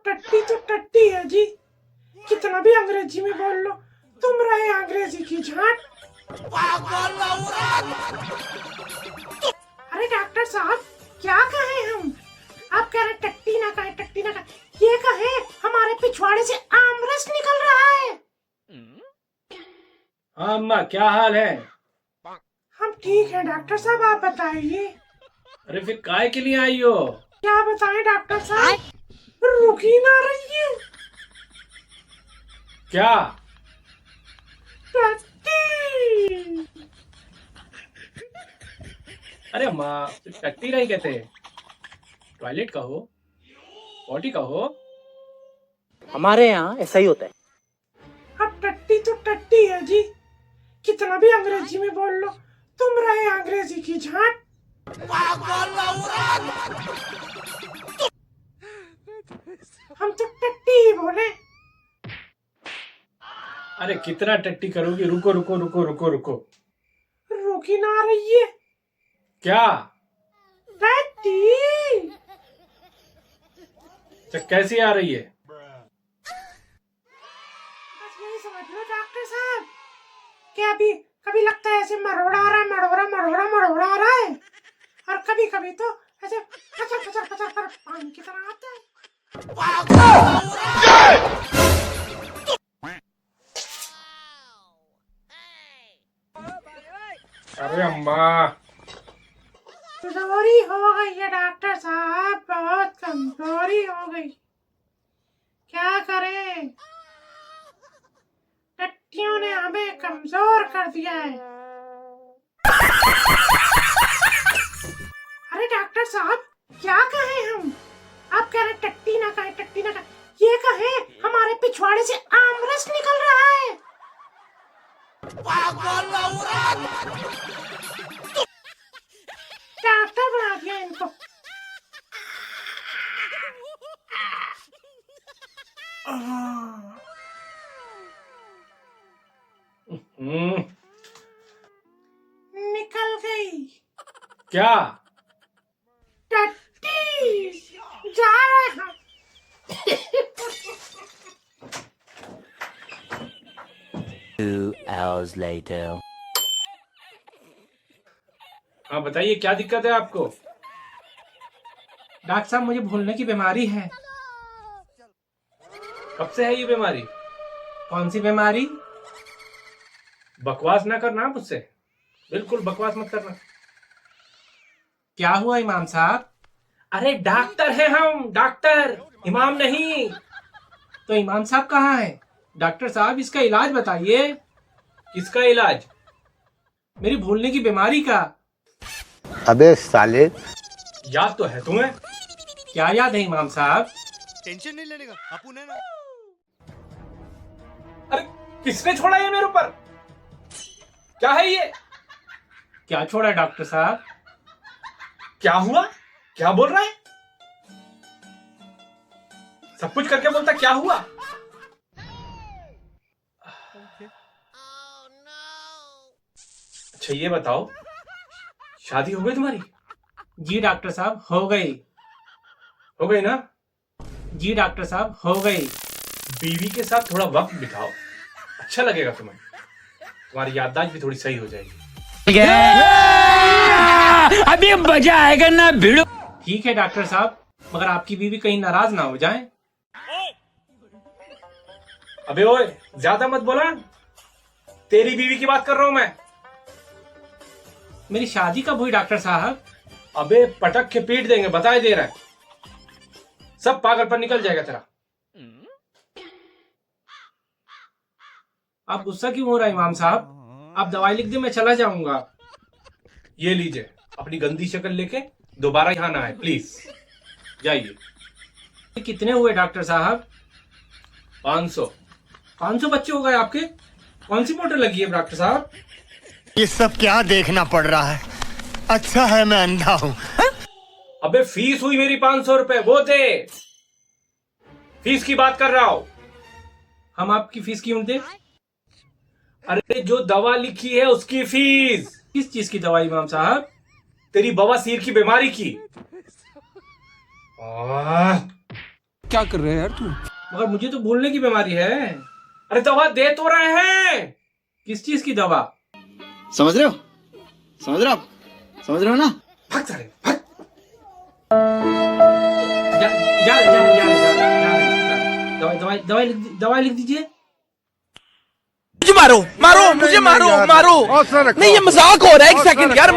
टट्टी तो टट्टी है जी, कितना भी अंग्रेजी में बोल लो, तुम रहे अंग्रेजी की झांट। अरे डॉक्टर साहब, क्या कहें हम? आप कह रहे टट्टी ना कहें, टट्टी ना कहें, ये कहें हमारे पिछवाड़े से आमरस निकल रहा है। हाँ अम्मा, क्या हाल है? हम ठीक है डॉक्टर साहब, आप बताइए। अरे फिर काय के लिए आई हो? क्या बताएं डॉक्टर साहब, रुक ही ना रही है। क्या? टट्टी। अरे अम्मा, टट्टी नहीं कहते, टॉयलेट कहो, पॉटी कहो। हमारे यहाँ ऐसा ही होता है। अब टट्टी तो टट्टी है जी, कितना भी अंग्रेजी में बोल लो, तुम रहे अंग्रेजी की झांट। हम तो टट्टी ही बोले। अरे कितना टट्टी करोगी? रुको रुको रुको रुको रुको। रुक ही ना रही है। क्या? टट्टी। कैसी आ रही है? बस यही समझ लो डॉक्टर साहब, क्या अभी कभी लगता है ऐसे मरोड़ा आ रहा है, मरोड़ा मरोड़ा मरोड़ा आ रहा है, और कभी कभी तो ऐसे कचर कचर कचर कर पानी की तरह आता है। अरे अम्मा, कमजोरी हो गई है डॉक्टर साहब, बहुत कमजोरी हो गई। क्या करें, टट्टियों ने हमें कमजोर कर दिया है। अरे डॉक्टर साहब, क्या कहें हम? आप कह रहे टट्टी ना कहें, टट्टी ना कहें, ये कहें हमारे पिछवाड़े से आमरस निकल रहा है। डॉक्टर बना दिया इनको। निकल गई। क्या? टट्टी। जा रहे हैं। Two hours later. हाँ बताइए, क्या दिक्कत है आपको? डॉक्टर साहब, मुझे भूलने की बीमारी है। कब से है ये बीमारी? कौन सी बीमारी? बकवास ना करना मुझसे, बिल्कुल बकवास मत करना। क्या हुआ इमाम साहब? अरे डॉक्टर हैं हम, डॉक्टर, इमाम नहीं। तो इमाम साहब कहाँ हैं? डॉक्टर साहब, इसका इलाज बताइए। किसका इलाज? मेरी भूलने की बीमारी का। अबे साले, याद तो है तुम्हें? क्या याद है इमाम साहब? टेंशन नहीं लेने का, अपन है ना। अरे किसने छोड़ा ये मेरे ऊपर? क्या है ये? क्या छोड़ा डॉक्टर साहब? क्या हुआ? क्या बोल रहा है? सब कुछ करके बोलता क्या हुआ? अच्छा ये बताओ, शादी हो गई तुम्हारी? जी डॉक्टर साहब, हो गई। हो गई ना? जी डॉक्टर साहब, हो गई। बीवी के साथ थोड़ा वक्त बिताओ, अच्छा लगेगा तुम्हें, तुम्हारी याददाश्त भी थोड़ी सही हो जाएगी। अभी मजा आएगा ना भिड़ो। ठीक है डॉक्टर साहब, मगर आपकी बीवी कहीं नाराज ना हो जाए। अबे ओए, ज्यादा मत बोला, तेरी बीवी की बात कर रहा हूं मैं। मेरी शादी कब हुई डॉक्टर साहब? अबे पटक के पीट देंगे, बताए दे रहा है, सब पागलपन निकल जाएगा तेरा। आप गुस्सा क्यों हो रहा है इमाम साहब? आप दवाई लिख दे, मैं चला जाऊंगा। ये लीजिए, अपनी गंदी शक्ल लेके दोबारा यहाँ ना आए प्लीज, जाइए। कितने हुए डॉक्टर साहब? 500। 500 बच्चे हो गए आपके? कौन सी मोटर लगी है डॉक्टर साहब? ये सब क्या देखना पड़ रहा है? अच्छा है मैं अंधा हूँ। अबे फीस हुई मेरी 500 रुपए, वो दे, फीस की बात कर रहा हूं। हम आपकी फीस क्यों दें? अरे जो दवा लिखी है उसकी फीस। किस चीज की दवाई इमाम साहब? तेरी बवासीर की बीमारी की। क्या कर रहे हैं यार तू? मगर मुझे तो भूलने की बीमारी है। अरे दवा दे तो रहे हैं। किस चीज की दवा? समझ रहे हो? समझ रहे हो आप? समझ रहे हो ना? भाग साले भाग। जा जा जा जा दवाई दवाई दवाई दवाई लिख दीजिए। मुझे मारो मारो मुझे मारो मारो। नहीं ये मजाक हो रहा है, एक सेकंड यार।